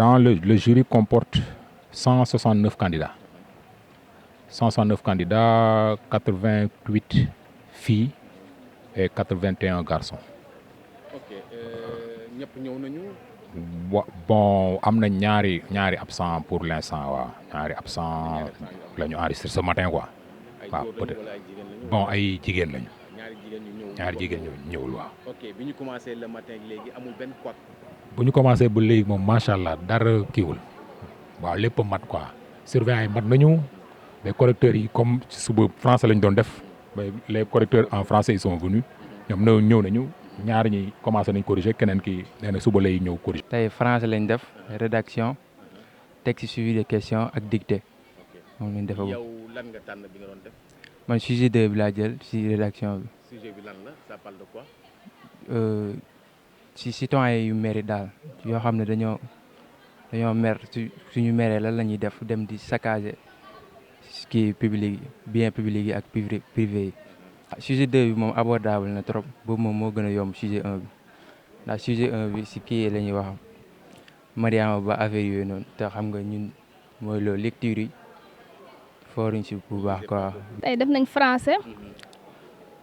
le jury comporte 169 candidats. 169 candidats, 88 filles et 81 garçons. Ok, ñëpp ñëw nañu. Bon, am na ñaari absent pour l'instant waaw ñaari absent la ñu enregistré ce matin quoi. waaw peut-être bon ay jigéen lañu. ñaari jigéen ñu ñëwul waaw. ok bi ñu commencé le matin léegi amul benn quoi. bu ñu commencé ba léegi moom macha allah dara kiiwul waaw lépp mat quoi surveillants yi mat nañu les correcteurs yi comme suba français lañ doon def les correcteurs en français ils sont venus ñoom ñëw nañu ñaar ñi commencé nañ corriger keneen ki nee na suba lay ñëw corriger. tey français lañ def rédaction texte suivi de questions ak dictée moom lañ defagum. yow lan nga tànn bi nga doon def. man sujet 2 bi laa jël si rédaction bi. sujet bi lan la ça parle de quoi. si citoyen yu mérite daal yoo xam ne dañoo mer suñu meree lan la ñuy def dem di saccager kii public bien public yi ak privé yi. sujet 2 bi moom abordable na trop boobu moom moo gën a yomb sujet 1 bi ndax sujet 1 bi si kii la ñuy wax Mariama Ba affaire yooyu noonu te xam nga ñun mooy loolu lecture yi fooruñ si bu baax quoi. tey def nañ français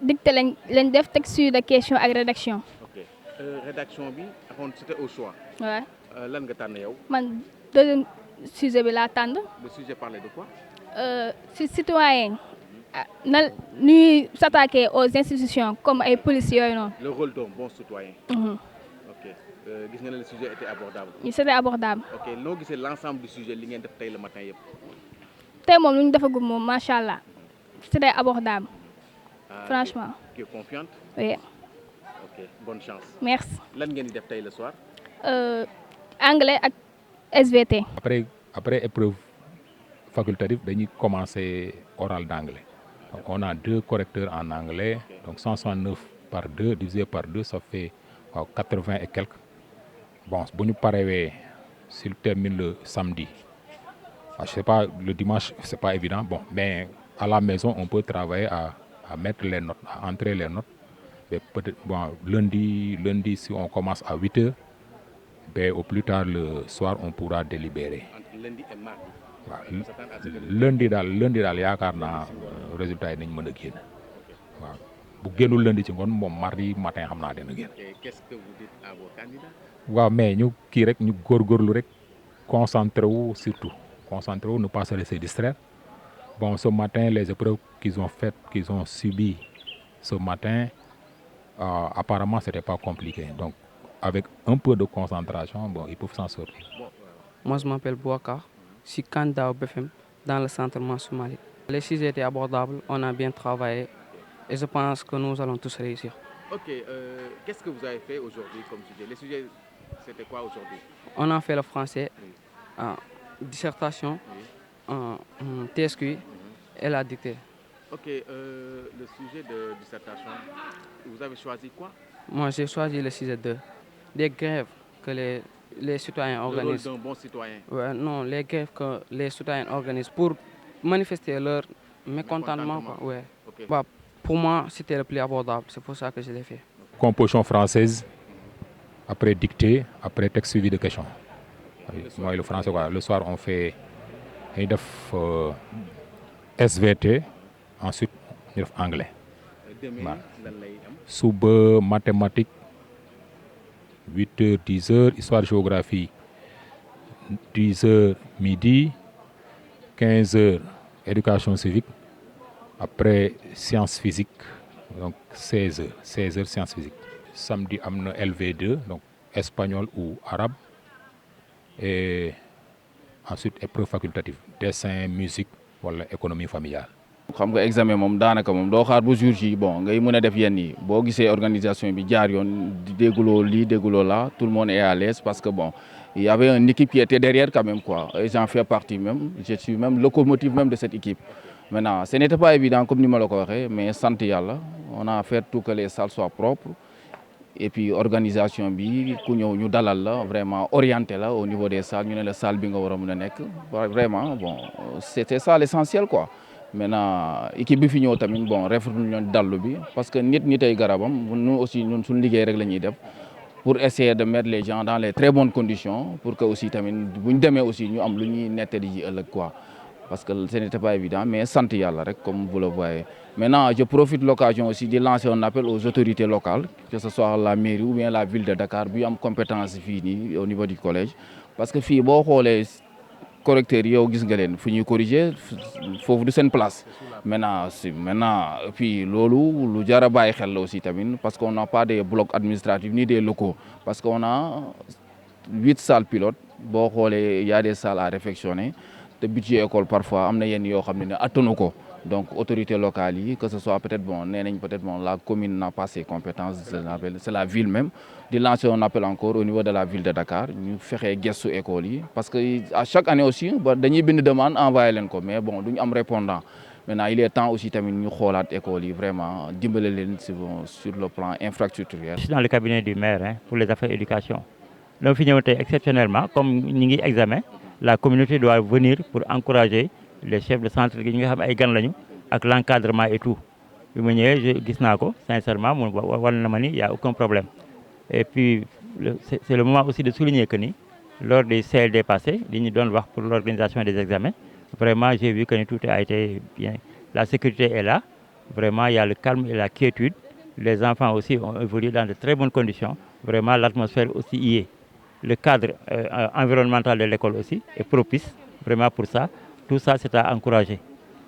dictée lañ def texte suivi de question ak rédaction. ok rédaction bi après c'était au choix. waaw. lan nga tànn yow. man deuxième sujet bi laa tànn. le sujet parlait de quoi. si citoyen na ñuy s'attaquer aux institutions comme ay police yooyu noonu. le rôle d'un bon citoyen. ok gis nga ne le sujet était abordable. c'était abordable. ok noo gisee l'ensemble du sujet li ngeen def tey le matin yëpp. tey moom lu ñu defagum moom macha allah c'était abordable. franchement. tu es confiante. oui. ok bonne chance. merci. lan ngeen di def tey le soir. anglais ak SVT. après épreuve facultative dañuy commencer oral d'anglais. Donc on a 2 correcteurs en anglais, donc 169 par 2, divisé par 2, ça fait 80 et quelques. Bon, si nous parlons, s'il termine le samedi, je sais pas, le dimanche, c'est pas évident, bon, mais à la maison, on peut travailler à mettre les notes, à entrer les notes. Mais peut-être, bon, lundi, si on commence à 8 heures, ben, au plus tard le soir, on pourra délibérer. Entre lundi et mardi. lundi daal yaakaar naa résultat yi nañ mën a génn waaw bu génnul lundi ci ngoon moom mardi matin xam naa dina génn. Qu'est-ce que vous dites à vos candidats? waaw mais ñu kii rek ñu góorgóorlu rek concentré wu surtout concentré wu ne pas se laisser distraire bon ce matin les épreuves qu'ils ont subi ce matin apparemment c'était pas compliqué donc avec un peu de concentration bon ils peuvent s'en sortir. Moi je m'appelle Bouakar. Je suis candidat au BFM dans le centre Mansour Malick. Les sujets étaient abordables, on a bien travaillé et je pense que nous allons tous réussir. Ok, qu'est-ce que vous avez fait aujourd'hui comme sujet? Les sujets, c'était quoi aujourd'hui? On a fait le français, dissertation, TSQ et la dictée. Ok, le sujet de dissertation, vous avez choisi quoi? Moi j'ai choisi le sujet 2, des grèves que les citoyens organisent. Le rôle d'un bon citoyen. Ouais, non, les grèves que les citoyens organisent pour manifester leur mécontentement. Ouais. Okay. Bah, pour moi, c'était le plus abordable, c'est pour ça que je l'ai fait. Composition française, après dictée, après texte suivi de questions. Moi, le français, quoi. Le soir, on fait SVT, ensuite on fait anglais. Suba, mathématiques, 8h, 10h, histoire géographie, 10h midi, 15h éducation civique, après sciences physiques, donc 16h sciences physiques. Samedi, on a LV2, donc espagnol ou arabe, et ensuite épreuve facultative, dessin, musique, wala économie familiale. xam nga examen moom daanaka moom doo xaar ba jour ji bon ngay mën a def yenn yi boo gisee organisation bi jaar yoon di dégguloo lii dégguloo là tout le monde est à l'aise parce que bon il y avait une équipe qui était derrière quand même quoi et j'en fais partie même je suis même locomotive même de cette équipe maintenant ce n'était pas évident comme ni ma la ko waxee mais sant yàlla on a fait tout que les salles soient propres et puis organisation bi ku ñëw ñu dalal la vraiment orienté la au niveau des salles ñu ne la salle bi nga war a mën a nekk vraiment bon c'était ça l'essentiel quoi. Maintenant équipe bi fi ñëw tamit bon rafetlu ñu dallu bi parce que nit ay garabam ñun aussi ñun suñu liggéey rek la ñuy def pour essayer de mettre les gens dans les très bonnes conditions pour que aussi tamit bu ñu demee aussi ñu am lu ñuy nettali ji ëllëg quoi parce que ce n'était pas évident mais sant yàlla rek comme vous le voyez. Maintenant je profite de l'occasion aussi de lancer un appel aux autorités locales que ce soit la mairie ou bien la ville de Dakar bu am compétence fii nii au niveau du collège parce que fii boo xoolee correcteurs yi yow gis nga leen fu ñuy corriger foofu du seen place maintenant puis loolu lu jar a bàyyi xel la aussi tamit parce qu'on n'a pas des blocs administratifs ni des locaux parce qu'on a 8 salles pilotes boo xoolee y a des salles à réfectionner te budget école parfois am na yenn yoo xam ne attanu ko donc autorités locales yi que ce soit peut-être bon nee nañ peut-être bon la commune n'a pas ses compétences c'est la ville même di lancer un appel encore au niveau de la ville de Dakar ñu fexee gestu école yi parce que à chaque année aussi ba dañuy bind demande envoyé leen ko mais bon duñu am répondant maintenant il est temps aussi tamit ñu xoolaat école yi vraiment dimbale leen sur le plan infrastructurel. Je suis dans le cabinet du maire pour les affaires éducation donc fi ñëw tey exceptionnellement comme ñi ngi examen la communauté doit venir pour encourager les chefs de centre yi nga xam ay gan lañu ak l'encadrement et tout bi ma ñëwee gis naa ko sincèrement mu war na ma ni y a aucun problème et puis c'est le moment aussi de souligner que ni lors des CLD passés li ñu doon wax pour l'organisation des examens vraiment j'ai vu que ni tout a été bien la sécurité est là vraiment il y a le calme et la quiétude les enfants aussi ont évolué dans de très bonnes conditions vraiment l'atmosphère aussi y est le cadre environnemental de l'école aussi est propice vraiment pour ça. Tout ça, c'est à encourager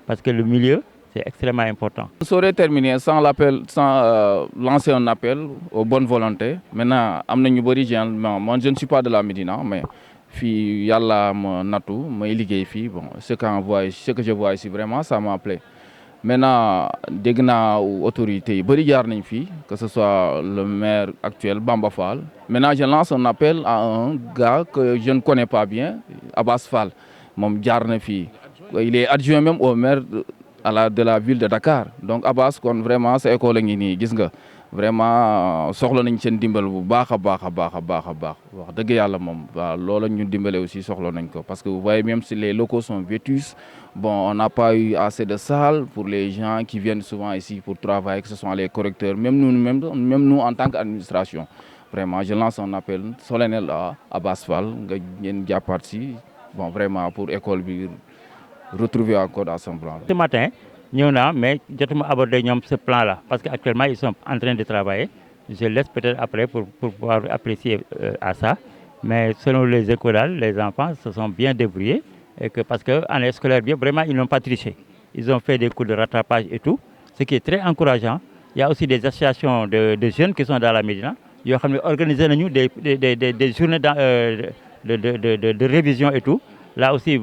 parce que le milieu, c'est extrêmement important. Je saurais terminer sans lancer un appel aux bonnes volontés. Maintenant, moi, je ne suis pas de la Médina, mais il y a la natou, bon, ce que je vois ici, vraiment, ça m'a plu. Maintenant, dès que les autorités, que ce soit le maire actuel, Bamba Fall. Maintenant, je lance un appel à un gars que je ne connais pas bien, Abbas Fall. Il est adjoint même au maire de la ville de Dakar donc Abbas kon vraiment sa école ngi nii gis nga vraiment soxla nañ seen dimbal bu baax a baax wax dëgg yàlla moom waaw loolu ñu dimbale aussi soxla nañ ko parce que vous voyez même si les locaux sont vétustes bon on n'a pas eu assez de salles pour les gens qui viennent souvent ici pour travailler que ce soit les correcteurs même nous en tant qu'administration vraiment je lance un appel solennel à Abbas Fall nga ngeen jàppaat si bon vraiment pour école bi retrouver encore à son plan. Ce matin ñëw naa mais jotuma aborder ñoom ce plan là parce que actuellement ils sont en train de travailler je laisse peut-être après pour pouvoir apprécier à ça mais selon les écoles les enfants se sont bien débrouillés et que parce que année scolaire bien vraiment ils n'ont pas triché ils ont fait des cours de rattrapage et tout ce qui est très encourageant. Il y a aussi des associations de jeunes qui sont dans la Médina yoo xam ne organiser nañu des journées de révision et tout là aussi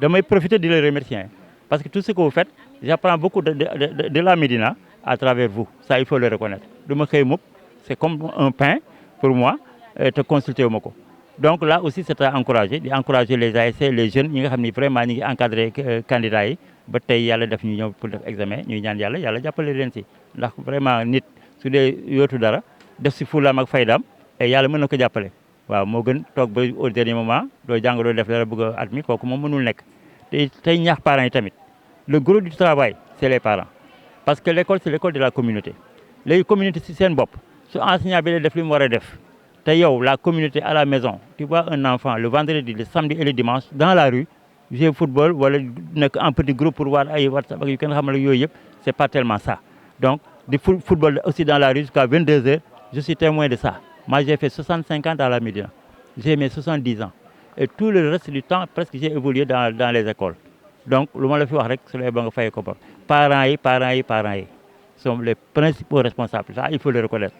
damay profiter de les remercier parce que tout ce que vous faites j'apprends beaucoup de la Médina à travers vous ça il faut le reconnaître du ma xëy mukk c'est comme un pain pour moi te consulter wu ma ko donc là aussi c'est à encourager di encourager les ASC les jeunes ñi nga xam ni vraiment ñi ngi encadrer candidats yi ba tey yàlla def ñu ñëw pour def examen ñuy ñaan yàlla jàppale leen si ndax vraiment nit su dee yootu dara def si fulaam ak faydaam et yàlla mën na ko jàppale waaw moo gën toog ba au dernier moment doo jàng doo def dara bëgg a admis kooku moom mënul nekk te tey ñaax parents yi tamit le gros du travail c'est les parents parce que l'école c'est l'école de la communauté léegi communauté si seen bopp su enseignant bi lay def li mu war a def te yow la communauté à la maison tu vois un enfant le vendredi le samedi et le dimanche dans la rue jouer football wala nekk en petit groupe pour voir ay WhatsApp ak yu kenn xamal yooyu yëpp c'est pas tellement ça donc du football aussi dans la rue jusqu'à 22h je suis témoin de ça. Moi, j'ai fait 65 ans dans la Médina. J'ai mes 70 ans. Et tout le reste du temps, presque, j'ai évolué dans les écoles. Donc, le monde le fait, c'est les banques faits. Parents sont les principaux responsables. Ça, il faut le reconnaître.